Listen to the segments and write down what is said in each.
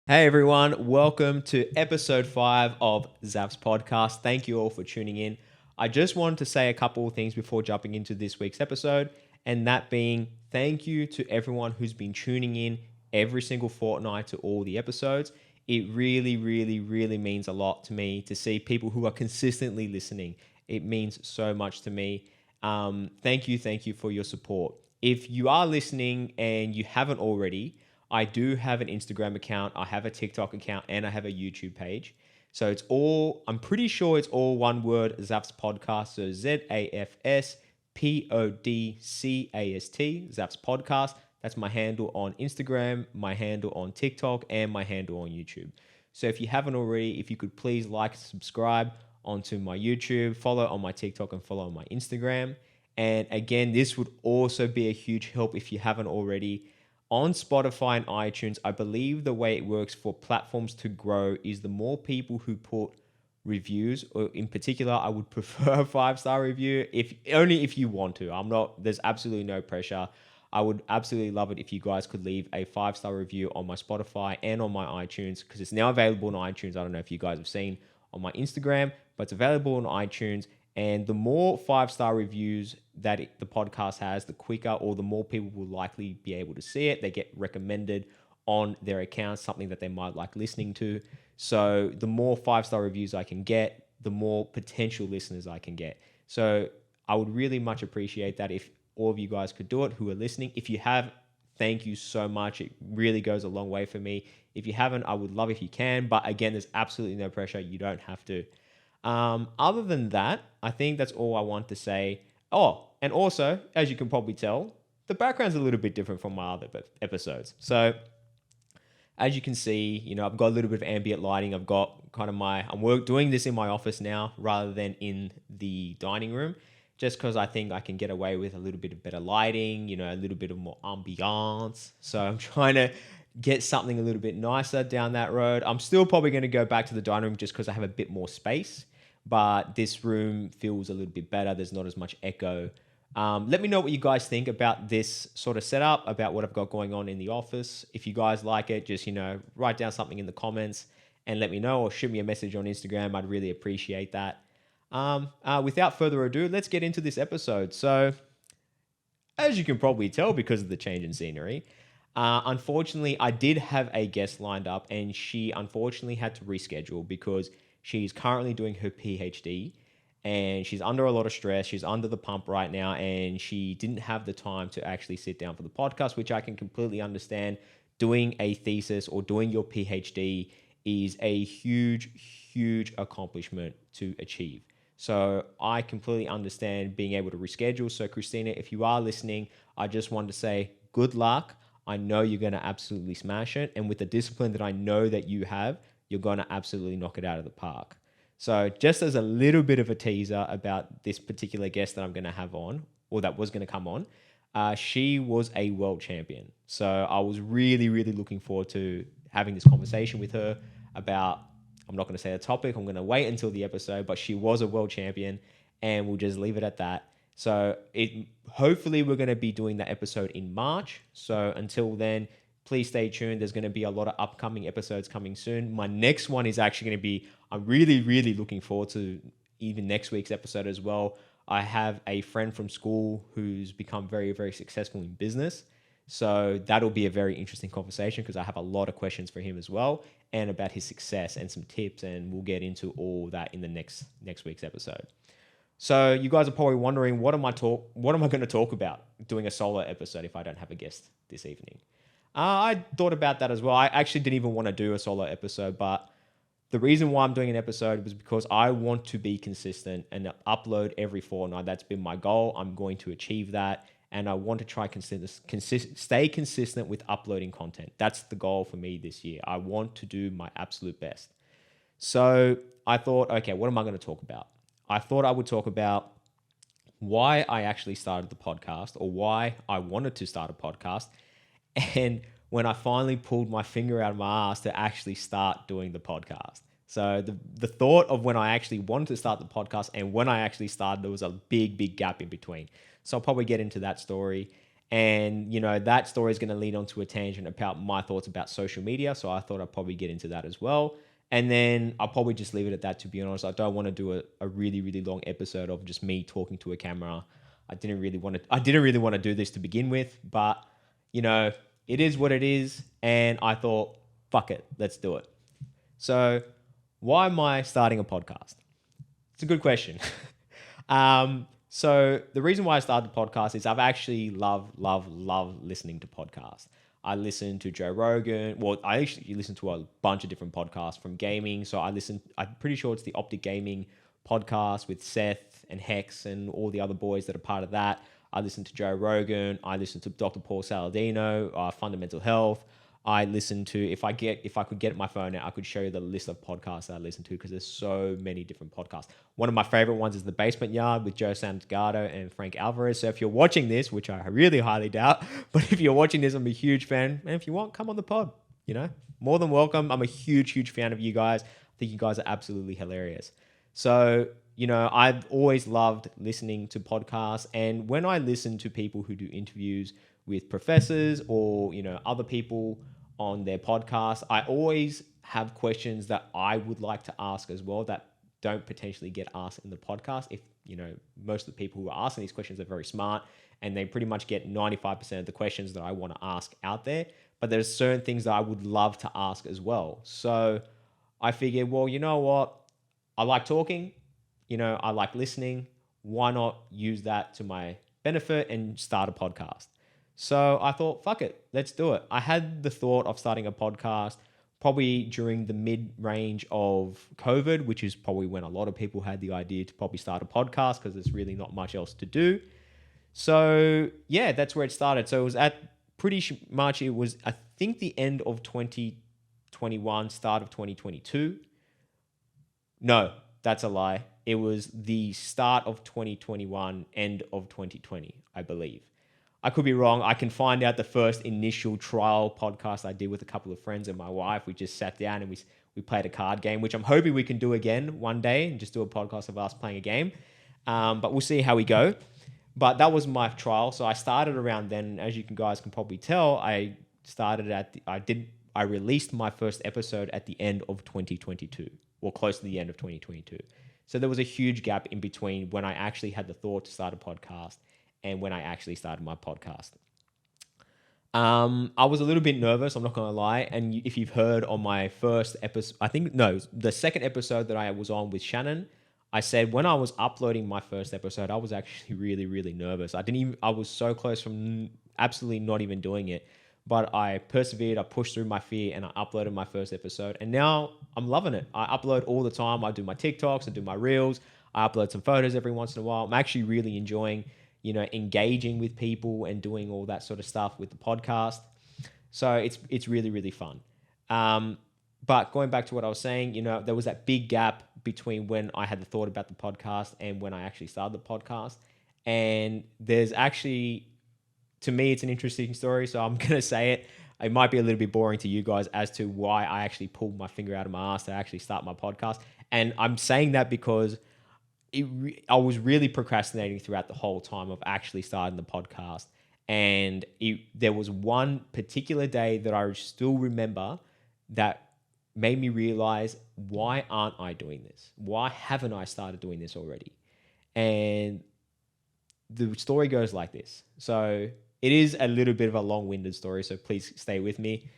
Hey everyone, welcome to episode 5 of Zap's podcast. Thank you all for tuning in. I just wanted to say a couple of things before jumping into this week's episode, and that being thank you to everyone who's been tuning in every single fortnight to all the episodes. It really means a lot to me to see people who are consistently listening. It means so much to me. Thank you for your support. If you are listening and you haven't already, I do have an Instagram account, I have a TikTok account, and I have a YouTube page. So I'm pretty sure it's all one word, Zaps Podcast. So ZAFSPODCAST, Zaps Podcast. That's my handle on Instagram, my handle on TikTok, and my handle on YouTube. So if you haven't already, if you could please like and subscribe onto my YouTube, follow on my TikTok, and follow on my Instagram. And again, this would also be a huge help if you haven't already on Spotify and iTunes. I believe the way it works for platforms to grow is the more people who put reviews, or in particular, I would prefer a 5-star review if only if you want to. There's absolutely no pressure. I would absolutely love it if you guys could leave a 5-star review on my Spotify and on my iTunes, because it's now available on iTunes. I don't know if you guys have seen on my Instagram, but it's available on iTunes. And the more 5-star reviews that the podcast has, the quicker or the more people will likely be able to see it. They get recommended on their accounts, something that they might like listening to. So the more 5-star reviews I can get, the more potential listeners I can get. So I would really much appreciate that if all of you guys could do it who are listening. If you have, thank you so much. It really goes a long way for me. If you haven't, I would love if you can. But again, there's absolutely no pressure. You don't have to. Other than that, I think that's all I want to say. Oh, and also, as you can probably tell, the background's a little bit different from my other episodes. So, as you can see, I've got a little bit of ambient lighting. I've got kind of doing this in my office now rather than in the dining room, just because I think I can get away with a little bit of better lighting, a little bit of more ambiance. So I'm trying to get something a little bit nicer down that road. I'm still probably going to go back to the dining room just because I have a bit more space, but this room feels a little bit better. There's not as much echo. Let me know what you guys think about this sort of setup, about what I've got going on in the office. If you guys like it, just, write down something in the comments and let me know, or shoot me a message on Instagram. I'd really appreciate that. Without further ado, let's get into this episode. So, as you can probably tell, because of the change in scenery, unfortunately, I did have a guest lined up, and she unfortunately had to reschedule because she's currently doing her PhD and she's under a lot of stress. She's under the pump right now, and she didn't have the time to actually sit down for the podcast, which I can completely understand. Doing a thesis or doing your PhD is a huge accomplishment to achieve. So I completely understand being able to reschedule. So Christina, if you are listening, I just wanted to say good luck. I know you're going to absolutely smash it. And with the discipline that I know that you have, you're going to absolutely knock it out of the park. So just as a little bit of a teaser about this particular guest that I'm going to have on, or that was going to come on, she was a world champion. So I was really looking forward to having this conversation with her about, I'm not going to say the topic, I'm going to wait until the episode, but she was a world champion, and we'll just leave it at that. So hopefully we're going to be doing that episode in March. So until then, please stay tuned. There's going to be a lot of upcoming episodes coming soon. My next one is actually going to be, I'm really looking forward to even next week's episode as well. I have a friend from school who's become very successful in business. So that'll be a very interesting conversation because I have a lot of questions for him as well, and about his success and some tips, and we'll get into all that in the next week's episode. So you guys are probably wondering, what am I going to talk about doing a solo episode if I don't have a guest this evening? I thought about that as well. I actually didn't even want to do a solo episode, but the reason why I'm doing an episode was because I want to be consistent and upload every fortnight. That's been my goal. I'm going to achieve that, and I want to try stay consistent with uploading content. That's the goal for me this year. I want to do my absolute best. So I thought, okay, what am I going to talk about? I thought I would talk about why I actually started the podcast, or why I wanted to start a podcast, and when I finally pulled my finger out of my ass to actually start doing the podcast. So the thought of when I actually wanted to start the podcast and when I actually started, there was a big gap in between. So I'll probably get into that story. And, that story is going to lead onto a tangent about my thoughts about social media. So I thought I'd probably get into that as well. And then I'll probably just leave it at that, to be honest. I don't want to do a really, really long episode of just me talking to a camera. I didn't really want to do this to begin with, but, it is what it is. And I thought, fuck it, let's do it. So why am I starting a podcast? It's a good question. So the reason why I started the podcast is I've actually love listening to podcasts. I listen to Joe Rogan. Well, I actually listen to a bunch of different podcasts from gaming. So I'm pretty sure it's the Optic Gaming podcast with Seth and Hex and all the other boys that are part of that. I listen to Joe Rogan. I listen to Dr. Paul Saladino, Fundamental Health. I listen to, if I could get my phone out, I could show you the list of podcasts that I listen to, because there's so many different podcasts. One of my favorite ones is The Basement Yard with Joe Santagato and Frank Alvarez. So if you're watching this, which I really highly doubt, but if you're watching this, I'm a huge fan. And if you want, come on the pod, more than welcome. I'm a huge fan of you guys. I think you guys are absolutely hilarious. So, I've always loved listening to podcasts. And when I listen to people who do interviews with professors or, other people on their podcast, I always have questions that I would like to ask as well that don't potentially get asked in the podcast. If, most of the people who are asking these questions are very smart and they pretty much get 95% of the questions that I want to ask out there. But there's certain things that I would love to ask as well. So I figured, well, you know what? I like talking, I like listening. Why not use that to my benefit and start a podcast? So I thought, fuck it, let's do it. I had the thought of starting a podcast probably during the mid-range of COVID, which is probably when a lot of people had the idea to probably start a podcast because there's really not much else to do. So yeah, that's where it started. So it was I think the end of 2021, start of 2022. No, that's a lie. It was the start of 2021, end of 2020, I believe. I could be wrong. I can find out the first initial trial podcast I did with a couple of friends and my wife. We just sat down and we played a card game, which I'm hoping we can do again one day and just do a podcast of us playing a game. But we'll see how we go. But that was my trial. So I started around then. As you guys can probably tell, I released my first episode at the end of 2022, or close to the end of 2022. So there was a huge gap in between when I actually had the thought to start a podcast and when I actually started my podcast. I was a little bit nervous, I'm not going to lie. And if you've heard on my first episode, the second episode that I was on with Shannon, I said when I was uploading my first episode, I was actually really, really nervous. I was so close from absolutely not even doing it. But I persevered, I pushed through my fear, and I uploaded my first episode. And now I'm loving it. I upload all the time. I do my TikToks, I do my Reels. I upload some photos every once in a while. I'm actually really enjoying engaging with people and doing all that sort of stuff with the podcast. So it's really, really fun. But going back to what I was saying, there was that big gap between when I had the thought about the podcast and when I actually started the podcast. And there's actually, to me, it's an interesting story. So I'm going to say it. It might be a little bit boring to you guys as to why I actually pulled my finger out of my ass to actually start my podcast. And I'm saying that because I was really procrastinating throughout the whole time of actually starting the podcast. And there was one particular day that I still remember that made me realize, why aren't I doing this? Why haven't I started doing this already? And the story goes like this. So it is a little bit of a long-winded story, so please stay with me.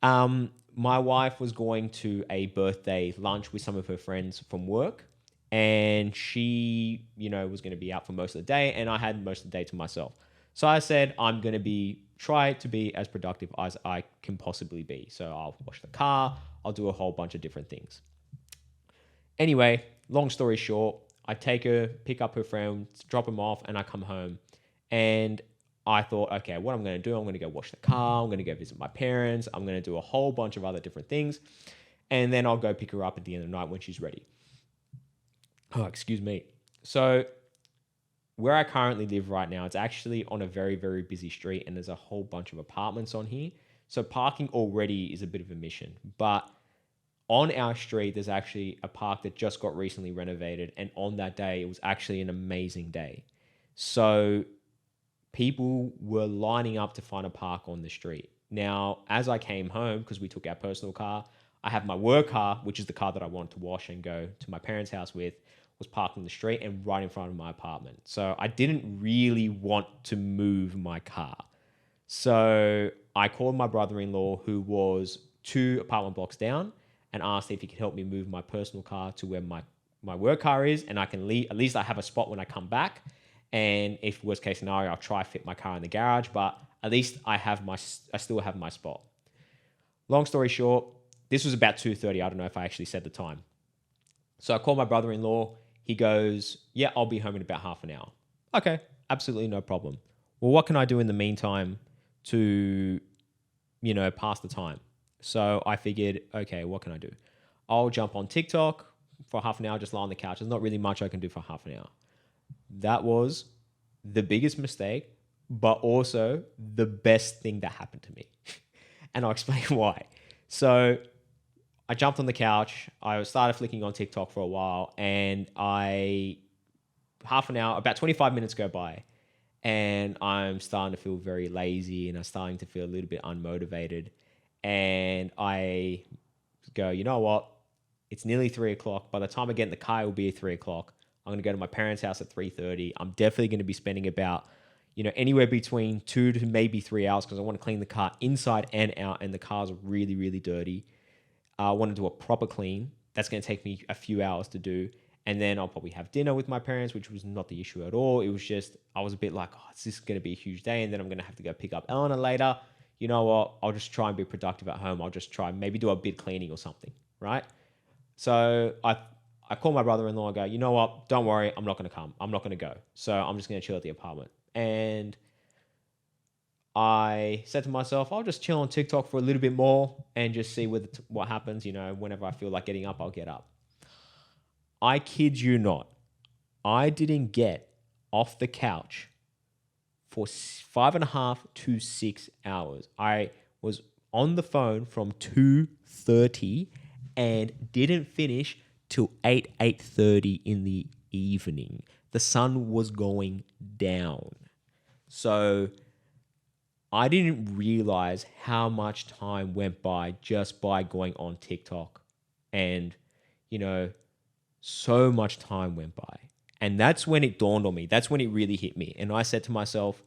My wife was going to a birthday lunch with some of her friends from work. And she, was going to be out for most of the day, and I had most of the day to myself. So I said, I'm going to try to be as productive as I can possibly be. So I'll wash the car, I'll do a whole bunch of different things. Anyway, long story short, I take her, pick up her friend, drop him off, and I come home. And I thought, okay, what I'm going to do, I'm going to go wash the car, I'm going to go visit my parents, I'm going to do a whole bunch of other different things. And then I'll go pick her up at the end of the night when she's ready. Oh, excuse me. So where I currently live right now, it's actually on a very, very busy street, and there's a whole bunch of apartments on here. So parking already is a bit of a mission. But on our street, there's actually a park that just got recently renovated. And on that day, it was actually an amazing day. So people were lining up to find a park on the street. Now, as I came home, because we took our personal car, I have my work car, which is the car that I wanted to wash and go to my parents' house with, was parked on the street and right in front of my apartment. So I didn't really want to move my car. So I called my brother-in-law, who was 2 apartment blocks down, and asked if he could help me move my personal car to where my work car is, and I can leave. At least I have a spot when I come back. And if worst case scenario, I'll try fit my car in the garage, but at least I still have my spot. Long story short, this was about 2:30. I don't know if I actually said the time. So I called my brother-in-law. He goes, yeah, I'll be home in about half an hour. Okay, absolutely no problem. Well, what can I do in the meantime to, pass the time? So I figured, okay, what can I do? I'll jump on TikTok for half an hour, just lie on the couch. There's not really much I can do for half an hour. That was the biggest mistake, but also the best thing that happened to me. And I'll explain why. So I jumped on the couch. I started flicking on TikTok for a while, and half an hour, about 25 minutes go by, and I'm starting to feel very lazy, and I'm starting to feel a little bit unmotivated. And I go, you know what? It's nearly 3 o'clock. By the time I get in the car, it will be 3 o'clock. I'm going to go to my parents' house at 3:30. I'm definitely going to be spending about, anywhere between 2 to maybe 3 hours, because I want to clean the car inside and out, and the car's really, really dirty. I want to do a proper clean. That's going to take me a few hours to do. And then I'll probably have dinner with my parents, which was not the issue at all. It was just, I was a bit like, is this going to be a huge day? And then I'm going to have to go pick up Eleanor later. You know what? I'll just try and be productive at home. I'll just try maybe do a bit cleaning or something, right? So I call my brother-in-law and go, you know what? Don't worry. I'm not going to come. I'm not going to go. So I'm just going to chill at the apartment. And I said to myself, I'll just chill on TikTok for a little bit more and just see what happens. Whenever I feel like getting up, I'll get up. I kid you not. I didn't get off the couch for 5.5 to 6 hours. I was on the phone from 2:30 and didn't finish till 8:30 in the evening. The sun was going down. So I didn't realize how much time went by just by going on TikTok. And, so much time went by. And that's when it dawned on me. That's when it really hit me. And I said to myself,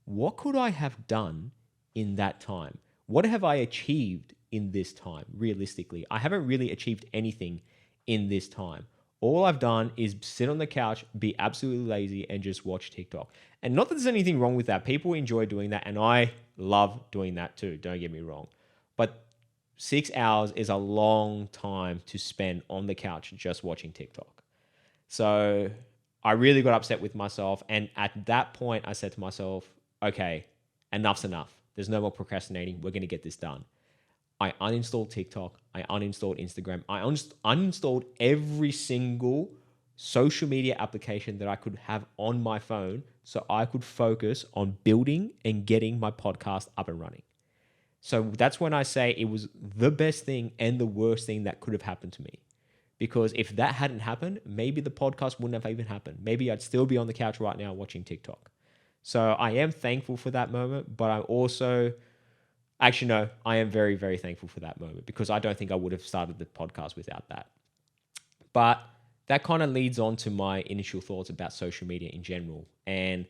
what could I have done in that time? What have I achieved in this time, realistically? I haven't really achieved anything in this time. All I've done is sit on the couch, be absolutely lazy, and just watch TikTok. And not that there's anything wrong with that. People enjoy doing that, and I love doing that too. Don't get me wrong. But 6 hours is a long time to spend on the couch just watching TikTok. So I really got upset with myself. And at that point, I said to myself, okay, enough's enough. There's no more procrastinating. We're going to get this done. I uninstalled TikTok. I uninstalled Instagram. I uninstalled every single social media application that I could have on my phone so I could focus on building and getting my podcast up and running. So that's when I say it was the best thing and the worst thing that could have happened to me. Because if that hadn't happened, maybe the podcast wouldn't have even happened. Maybe I'd still be on the couch right now watching TikTok. So I am thankful for that moment, but I also... Actually, no, I am very, very thankful for that moment, because I don't think I would have started the podcast without that. But that kind of leads on to my initial thoughts about social media in general. And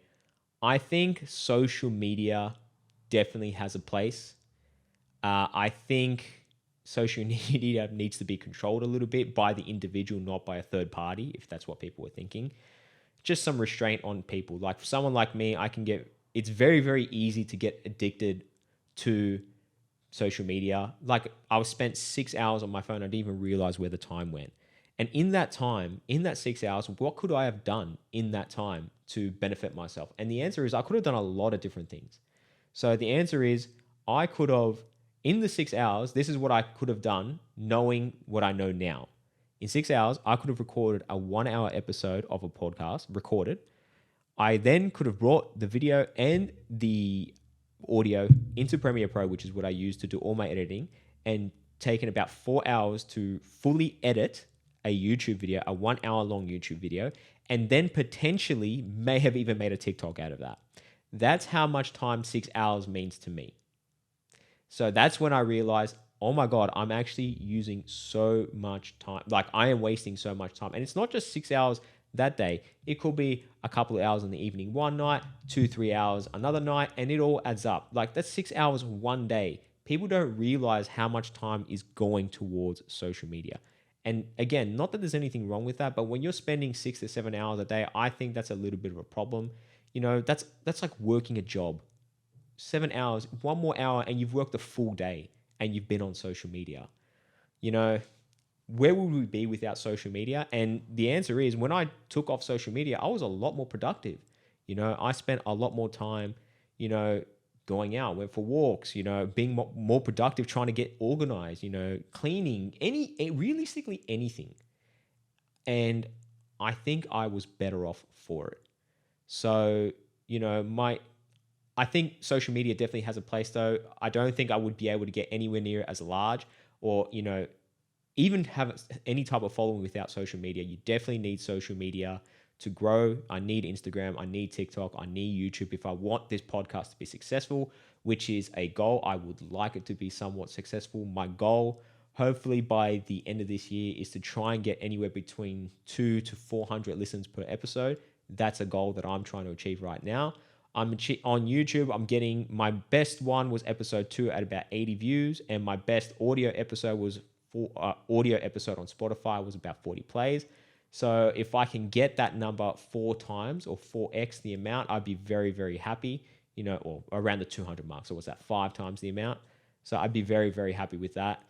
I think social media definitely has a place. I think social media needs to be controlled a little bit by the individual, not by a third party, if that's what people were thinking. Just some restraint on people. Like for someone like me, it's very, very easy to get addicted to social media. Like I was spent 6 hours on my phone. I didn't even realize where the time went. And in that time, in that 6 hours, what could I have done in that time to benefit myself? And the answer is I could have done a lot of different things. So the answer is I could have, in the 6 hours, this is what I could have done knowing what I know now. In 6 hours, I could have recorded a 1-hour episode of a podcast, recorded. I then could have brought the video and the audio into Premiere Pro, which is what I use to do all my editing, and taken about 4 hours to fully edit a YouTube video, a 1 hour long YouTube video, and then potentially may have even made a TikTok out of that. That's how much time 6 hours means to me. So that's when I realized, oh my God, I'm actually using so much time. Like I am wasting so much time. And it's not just 6 hours that day. It could be a couple of hours in the evening one night, 2, 3 hours another night, and it all adds up. Like that's 6 hours one day. People don't realize how much time is going towards social media. And again, not that there's anything wrong with that, but when you're spending 6 to 7 hours a day, I think that's a little bit of a problem. That's like working a job. 7 hours, one more hour, and you've worked a full day and you've been on social media. You know, where would we be without social media? And the answer is when I took off social media, I was a lot more productive. I spent a lot more time, you know, going out, went for walks, being more productive, trying to get organized, cleaning, realistically anything. And I think I was better off for it. So, I think social media definitely has a place though. I don't think I would be able to get anywhere near as large or, even have any type of following without social media. You definitely need social media to grow. I need Instagram, I need TikTok, I need YouTube if I want this podcast to be successful, which is a goal. I would like it to be somewhat successful. My goal, hopefully by the end of this year, is to try and get anywhere between 200 to 400 listens per episode. That's a goal that I'm trying to achieve right now. On YouTube, I'm getting, my best one was episode 2 at about 80 views, and my best audio episode on Spotify was about 40 plays. So if I can get that number 4 times or 4x the amount, I'd be very, very happy, or around the 200 mark. So what's that, 5 times the amount? So I'd be very, very happy with that,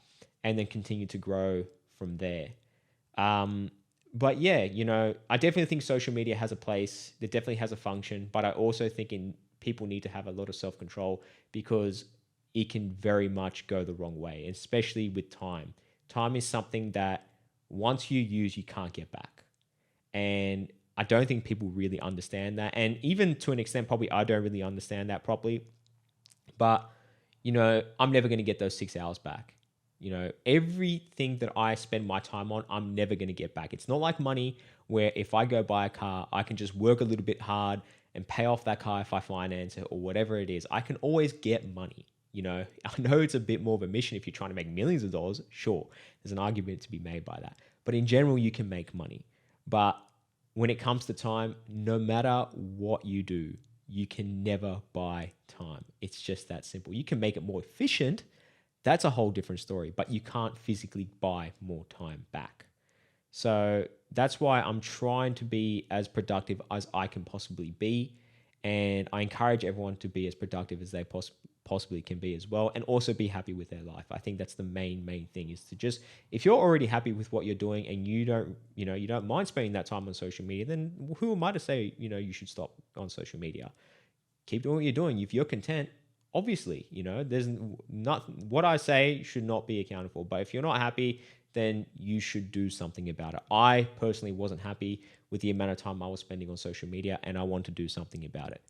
and then continue to grow from there. But yeah, I definitely think social media has a place. It definitely has a function, but I also think people need to have a lot of self-control because it can very much go the wrong way, especially with time. Time is something that once you use, you can't get back. And I don't think people really understand that. And even to an extent, probably I don't really understand that properly. But, I'm never going to get those 6 hours back. Everything that I spend my time on, I'm never going to get back. It's not like money where if I go buy a car, I can just work a little bit hard and pay off that car if I finance it or whatever it is. I can always get money. I know it's a bit more of a mission if you're trying to make millions of dollars. Sure, there's an argument to be made by that. But in general, you can make money. But when it comes to time, no matter what you do, you can never buy time. It's just that simple. You can make it more efficient. That's a whole different story, but you can't physically buy more time back. So that's why I'm trying to be as productive as I can possibly be. And I encourage everyone to be as productive as they possibly can be as well, and also be happy with their life. I think that's the main thing, is to just, if you're already happy with what you're doing and you don't mind spending that time on social media, then who am I to say, you should stop on social media? Keep doing what you're doing. If you're content, obviously, there's not, what I say should not be accounted for. But if you're not happy, then you should do something about it. I personally wasn't happy with the amount of time I was spending on social media, and I want to do something about it.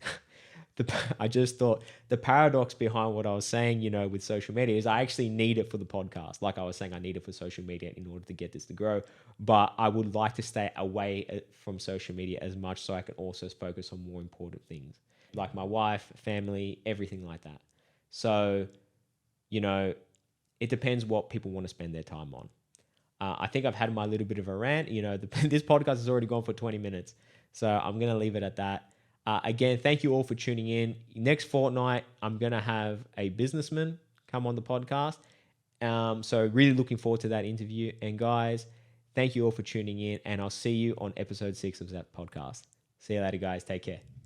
I just thought the paradox behind what I was saying, with social media, is I actually need it for the podcast. Like I was saying, I need it for social media in order to get this to grow. But I would like to stay away from social media as much so I can also focus on more important things, like my wife, family, everything like that. So, it depends what people want to spend their time on. I think I've had my little bit of a rant. This podcast has already gone for 20 minutes. So I'm going to leave it at that. Again, thank you all for tuning in. Next fortnight, I'm going to have a businessman come on the podcast. So really looking forward to that interview. And guys, thank you all for tuning in. And I'll see you on episode 6 of that podcast. See you later, guys. Take care.